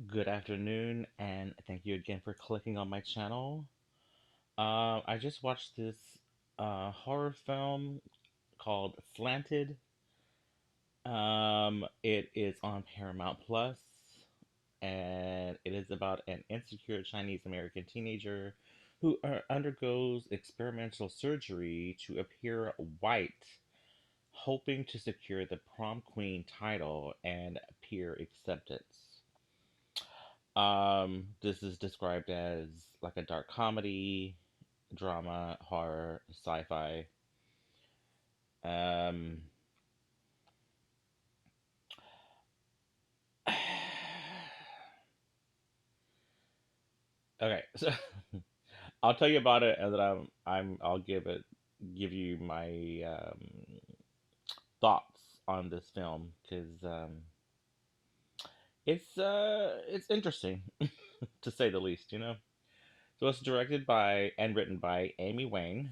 Good afternoon, and thank you again for clicking on my channel. I just watched this horror film called Slanted. It is on Paramount Plus, and it is about an insecure Chinese American teenager who undergoes experimental surgery to appear white, hoping to secure the prom queen title and peer acceptance. This is described as like a dark comedy, drama, horror, sci-fi. Um, okay, so I'll tell you about it, and then I'll give you my thoughts on this film because it's interesting to say the least, you know. So it's directed by and written by Amy Wang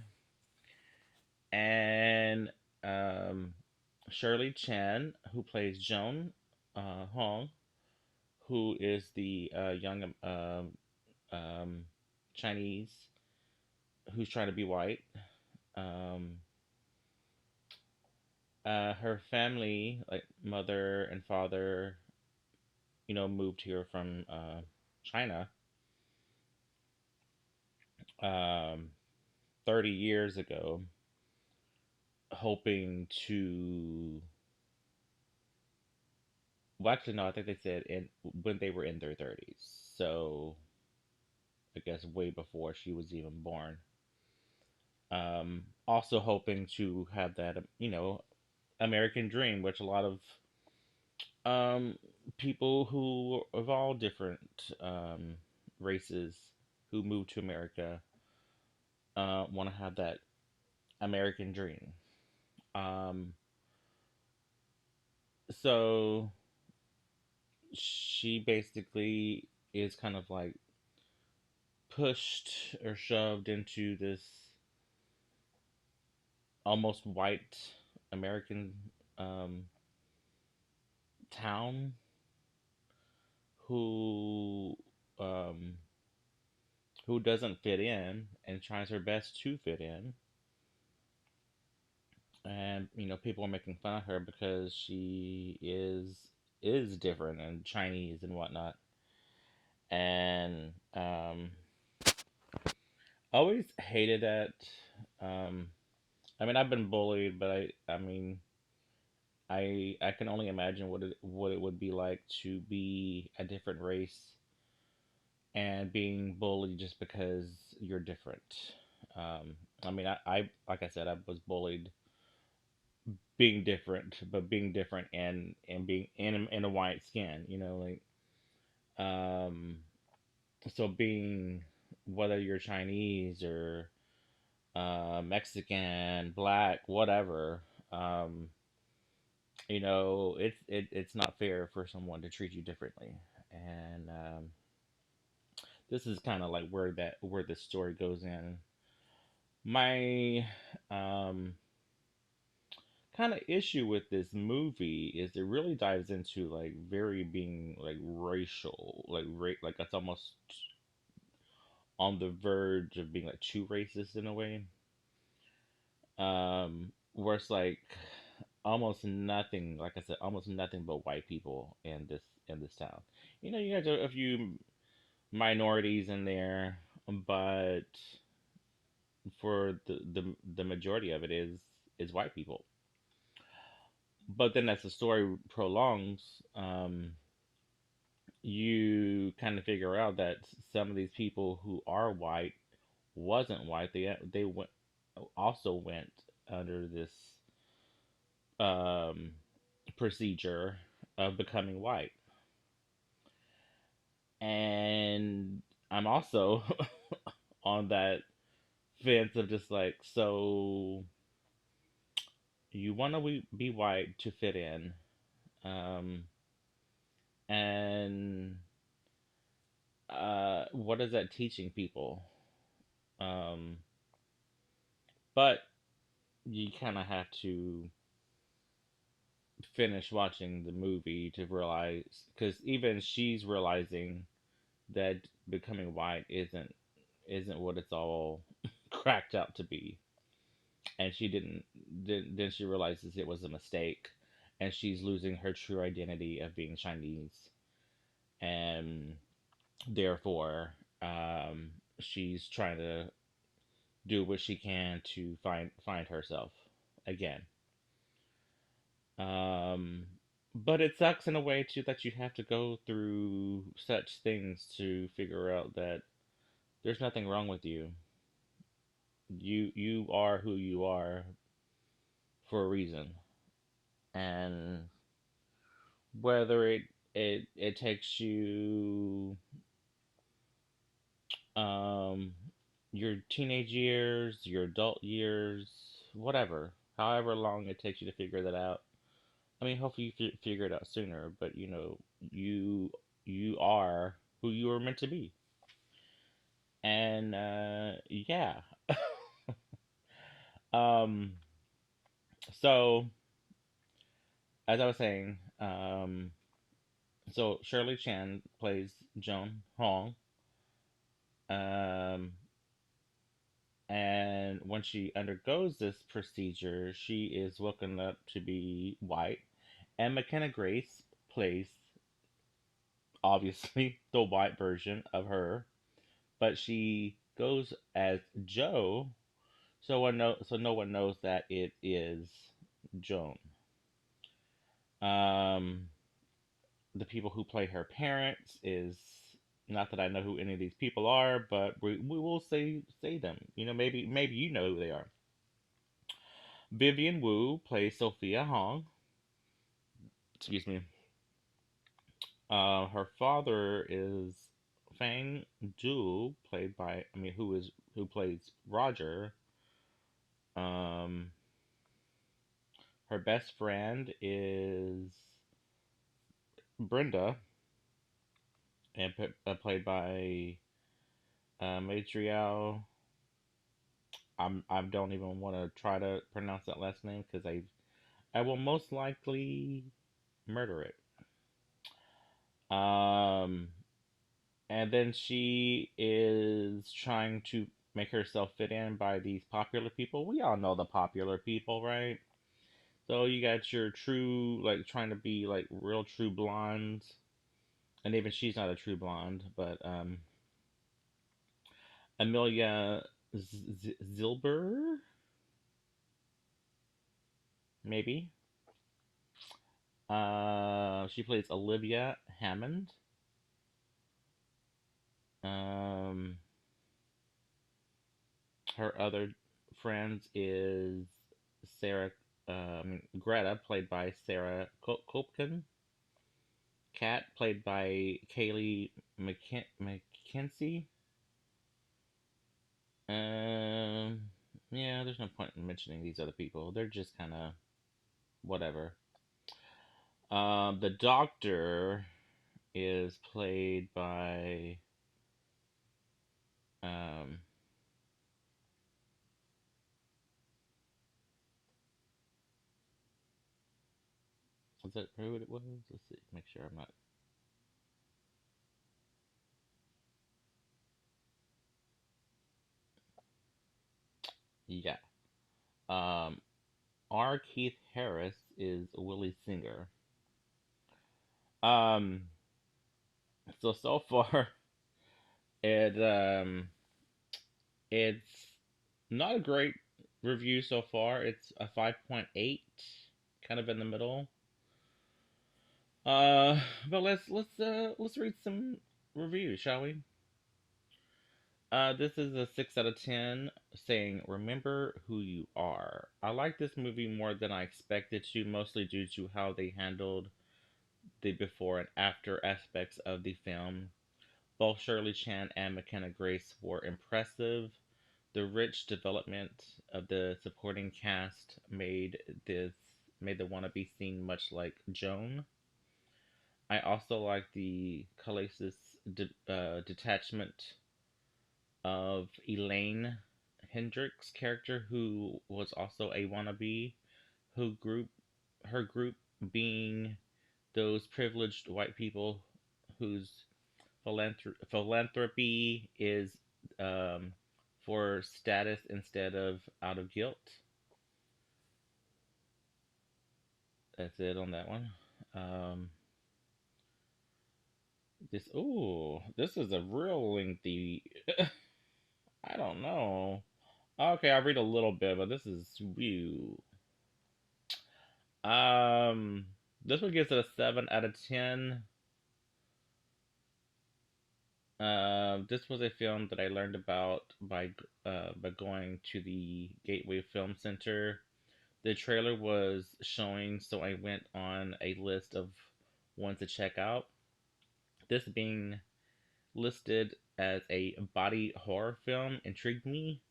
and um, Shirley Chan, who plays Joan Hong, who is the young um, Chinese who's trying to be white. Um, her family, like mother and father, moved here from China um, 30 years ago, hoping to. Well, actually, no, I think they said when they were in their 30s. So I guess way before she was even born. Also hoping to have that, American dream, which a lot of um, people who of all different races who move to America want to have that American dream. Um, so she basically is kind of like pushed or shoved into this almost white American um, town who um, who doesn't fit in and tries her best to fit in. And people are making fun of her because she is different and Chinese and whatnot. And always hated that. Um, I mean, I've been bullied, but I mean, I can only imagine what it would be like to be a different race and being bullied just because you're different. I mean, I like I said, I was bullied being different, but being different and being in a white skin, um, so being whether you're Chinese or Mexican, black, whatever, um, it's not fair for someone to treat you differently, and this is kind of like where the story goes in. My um, kind of issue with this movie is it really dives into like very being like racial, like that's almost on the verge of being like too racist in a way. Where it's like almost nothing, like I said, almost nothing but white people in this town. You got a few minorities in there, but for the majority of it is white people. But then as the story prolongs, you kind of figure out that some of these people who are white wasn't white. They went also went under this um, procedure of becoming white, and I'm also on that fence of just like, so you want to be white to fit in, um, and what is that teaching people? Um, but you kind of have to finish watching the movie to realize, because even she's realizing that becoming white isn't what it's all cracked out to be, and she didn't. Then she realizes it was a mistake, and she's losing her true identity of being Chinese, and therefore, um, she's trying to do what she can to find herself again. Um, but it sucks in a way too that you have to go through such things to figure out that there's nothing wrong with you. You are who you are for a reason, and whether it takes you um your teenage years, your adult years, whatever, however long it takes you to figure that out. I mean, hopefully you figure it out sooner, but you you are who you were meant to be. And yeah. um so as I was saying, so Shirley Chan plays Joan Hong. Um and when she undergoes this procedure, she is woken up to be white. And McKenna Grace plays obviously the white version of her, but she goes as Joe, so no one knows that it is Joan. Um, the people who play her parents is not that I know who any of these people are, but we will say them. Maybe you know who they are. Vivian Wu plays Sophia Hong. Excuse me. Her father is Fang Zhu, played by who plays Roger. Um, her best friend is Brenda, and played by Matriel. I don't even want to try to pronounce that last name because I will most likely murder it. Um, and then she is trying to make herself fit in by these popular people. We all know the popular people, right? So you got your true, like trying to be like real true blondes, and even she's not a true blonde, but Amelia Zilber, maybe. She plays Olivia Hammond. Um, her other friends is Sarah, Greta, played by Sarah Kopkin. Kat, played by Kaylee McKenzie. Um, yeah, there's no point in mentioning these other people. They're just kind of whatever. The doctor is played by um, was that who it was? Let's see, make sure I'm not. Yeah. Um, R. Keith Harris is Willie Singer. Um, so far, it it's not a great review so far. It's a 5.8, kind of in the middle. But let's read some reviews, shall we? This is a 6 out of 10, saying remember who you are. I like this movie more than I expected to, mostly due to how they handled the before and after aspects of the film. Both Shirley Chan and McKenna Grace were impressive. The rich development of the supporting cast made the wannabe scene much like Joan. I also like the detachment of Elaine Hendricks' character, who was also a wannabe, who group her group being those privileged white people whose philanthropy is um, for status instead of out of guilt. That's it on that one. Um, this is a real lengthy. I don't know. Okay, I'll read a little bit, but this is you. Um, this one gives it a 7 out of 10. This was a film that I learned about by going to the Gateway Film Center. The trailer was showing, so I went on a list of ones to check out. This being listed as a body horror film intrigued me.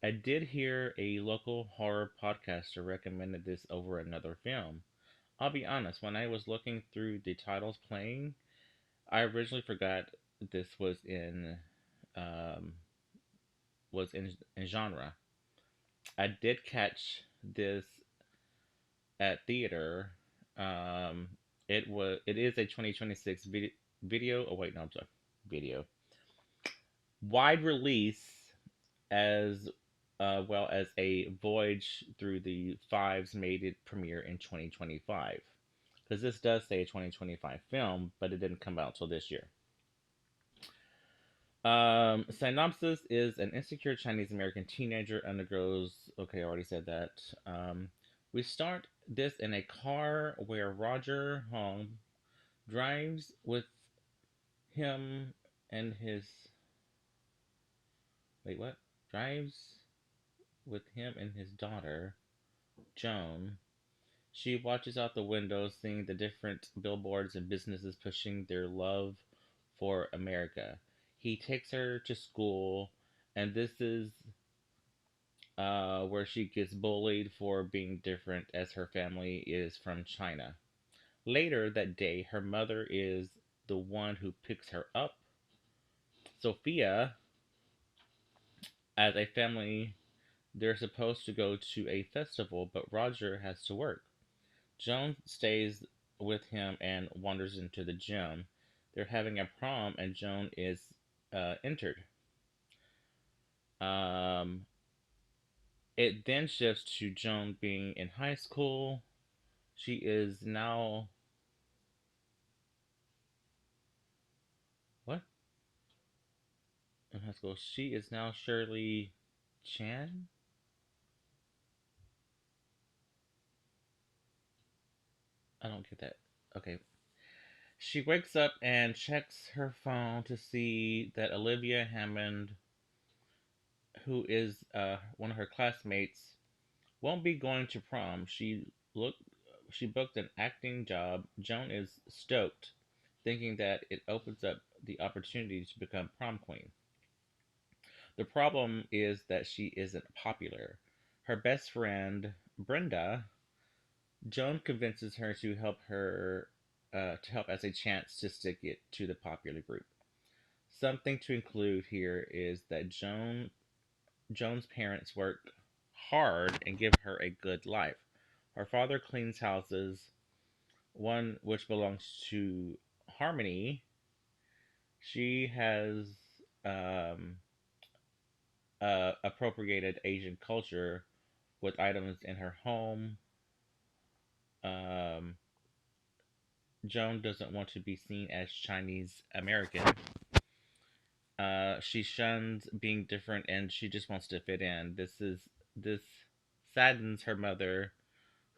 I did hear a local horror podcaster recommended this over another film. I'll be honest, when I was looking through the titles playing, I originally forgot this um, was in genre. I did catch this at theater. Um, it is a 2026 video. Oh wait, no, I'm sorry, video wide release as well as a voyage through the fives made it premiere in 2025. Because this does say a 2025 film, but it didn't come out till this year. Synopsis is an insecure Chinese American teenager undergoes. Okay, I already said that. We start this in a car where Roger Hong drives with him and his. Wait, what? Drives with him and his daughter, Joan. She watches out the window, seeing the different billboards and businesses pushing their love for America. He takes her to school, and this is where she gets bullied for being different, as her family is from China. Later that day, her mother is the one who picks her up. Sophia, as a family, they're supposed to go to a festival, but Roger has to work. Joan stays with him and wanders into the gym. They're having a prom, and Joan is entered. Um, it then shifts to Joan being in high school. She is now what in high school? She is now Shirley Chan. I don't get that. Okay. She wakes up and checks her phone to see that Olivia Hammond, who is one of her classmates, won't be going to prom. Look she booked an acting job. Joan is stoked, thinking that it opens up the opportunity to become prom queen. The problem is that she isn't popular. Her best friend, Brenda, Joan convinces her to help as a chance to stick it to the popular group. Something to include here is that Joan's parents work hard and give her a good life. Her father cleans houses, one which belongs to Harmony. She has um, appropriated Asian culture with items in her home. Um, Joan doesn't want to be seen as Chinese American. She shuns being different and she just wants to fit in. This saddens her mother,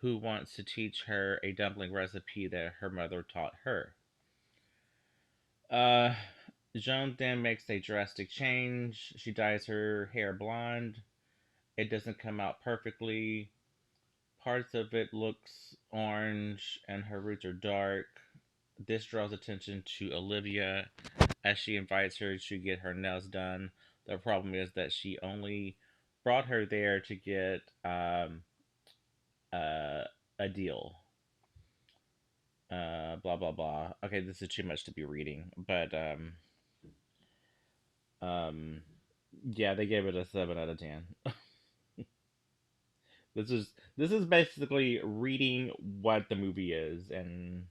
who wants to teach her a dumpling recipe that her mother taught her. Uh, Joan then makes a drastic change. She dyes her hair blonde. It doesn't come out perfectly. Parts of it looks orange and her roots are dark. This draws attention to Olivia as she invites her to get her nails done. The problem is that she only brought her there to get uh, a deal. Blah blah blah. Okay, this is too much to be reading, but um, yeah, they gave it a 7 out of 10. This is basically reading what the movie is, and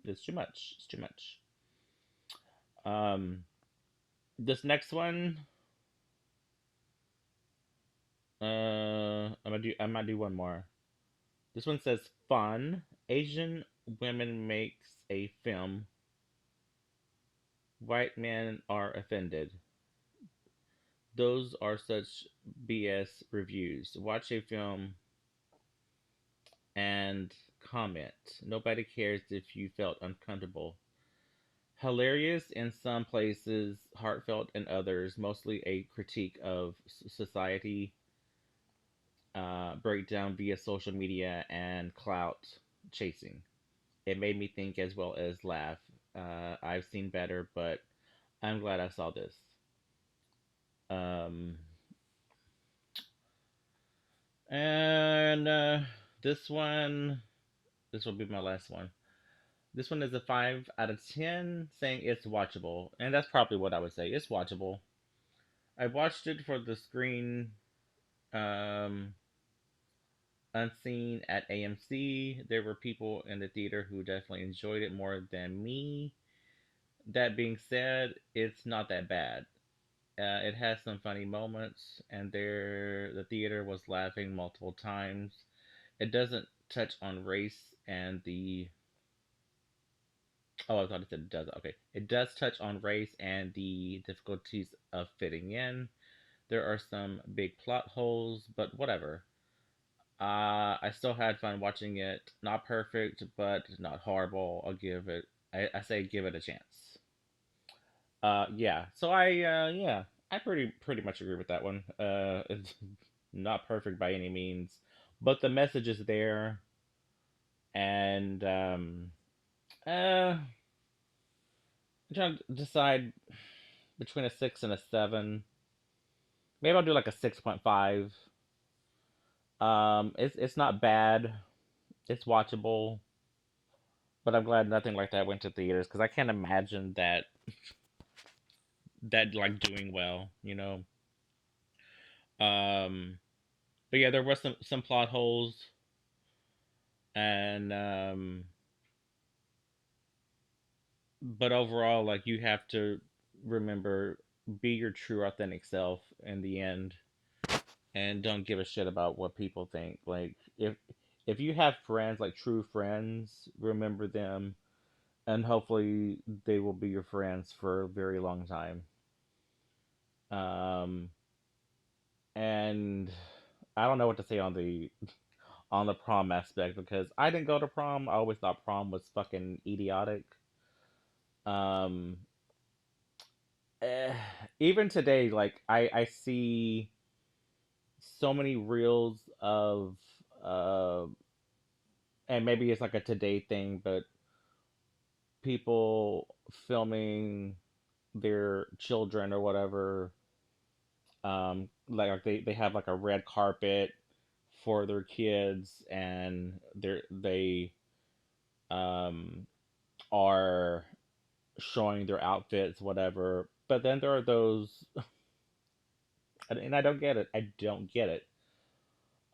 it's too much. It's too much. Um, this next one, I might do one more. This one says fun. Asian women makes a film. White men are offended. Those are such BS reviews. Watch a film and comment. Nobody cares if you felt uncomfortable. Hilarious in some places, heartfelt in others, mostly a critique of society, breakdown via social media and clout chasing. It made me think as well as laugh. I've seen better, but I'm glad I saw this. Um, and this one, this will be my last one. This one is a 5 out of 10, saying it's watchable. And that's probably what I would say. It's watchable. I watched it for the screen um, unseen at AMC. There were people in the theater who definitely enjoyed it more than me. That being said, it's not that bad. It has some funny moments, and the theater was laughing multiple times. It doesn't touch on race and the oh, I thought it said it does. Okay, it does touch on race and the difficulties of fitting in. There are some big plot holes, but whatever. I still had fun watching it. Not perfect, but not horrible. I'll give it. I say give it a chance. Yeah. So yeah, I pretty much agree with that one. It's not perfect by any means, but the message is there, and I'm trying to decide between a 6 and a 7. Maybe I'll do like a 6.5. It's not bad. It's watchable, but I'm glad nothing like that went to theaters because I can't imagine that like doing well. Um, but yeah, there were some plot holes, and but overall, like you have to remember, be your true authentic self in the end, and don't give a shit about what people think. Like if you have friends, like true friends, remember them, and hopefully they will be your friends for a very long time. Um, and I don't know what to say on the prom aspect because I didn't go to prom. I always thought prom was fucking idiotic. Um, eh, Even today, like I see so many reels of uh, and maybe it's like a today thing, but people filming their children or whatever. Like they have like a red carpet for their kids, and they um are showing their outfits, whatever. But then there are those, and I don't get it. I don't get it.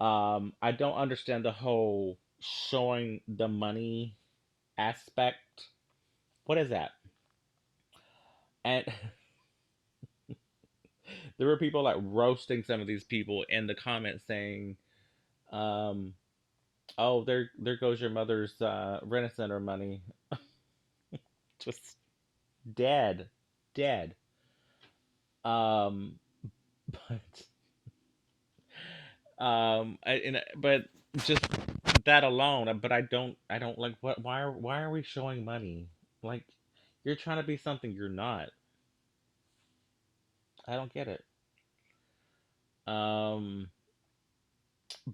I don't understand the whole showing the money aspect. What is that? And there were people like roasting some of these people in the comments saying, um, "Oh, there goes your mother's rent center money, just dead, dead." Um, but but just that alone. But I don't like what. Why are we showing money? Like you're trying to be something you're not. I don't get it. Um,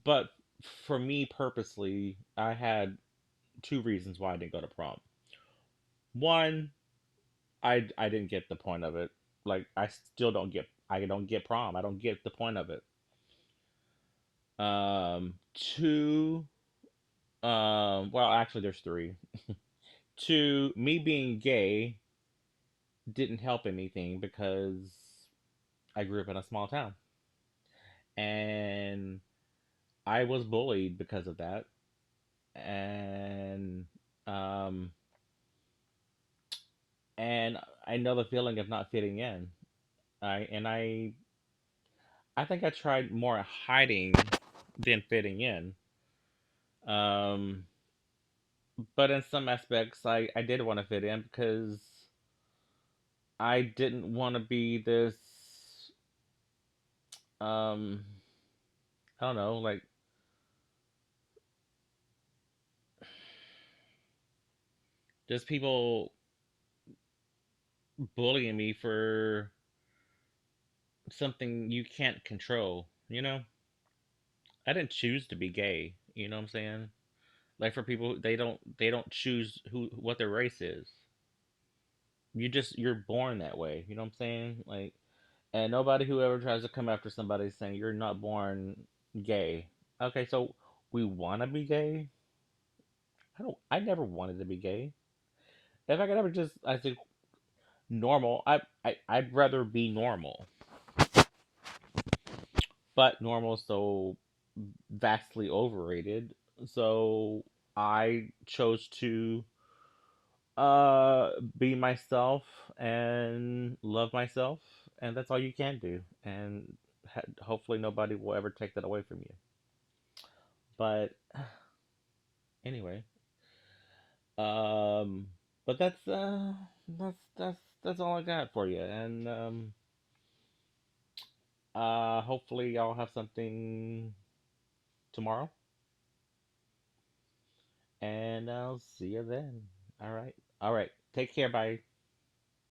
but for me purposely, I had two reasons why I didn't go to prom. One, I didn't get the point of it. Like I don't get prom. I don't get the point of it. Two, well actually there's three. Two, me being gay didn't help anything because I grew up in a small town. And I was bullied because of that, and um, and I know the feeling of not fitting in. I think I tried more hiding than fitting in. Um, but in some aspects, I did want to fit in because I didn't want to be this. Um, I don't know, like just people bullying me for something you can't control. I didn't choose to be gay. You know what I'm saying? Like for people, they don't choose who what their race is. You're born that way. You know what I'm saying? Like, and nobody who ever tries to come after somebody saying you're not born gay. Okay, so we want to be gay. I don't. I never wanted to be gay. If I could ever just, I think normal. I'd rather be normal, but normal is so vastly overrated. So I chose to uh be myself and love myself, and that's all you can do. And hopefully nobody will ever take that away from you. But anyway, um, but that's all I got for you. And hopefully y'all have something tomorrow, and I'll see you then. All right, all right. Take care. Bye.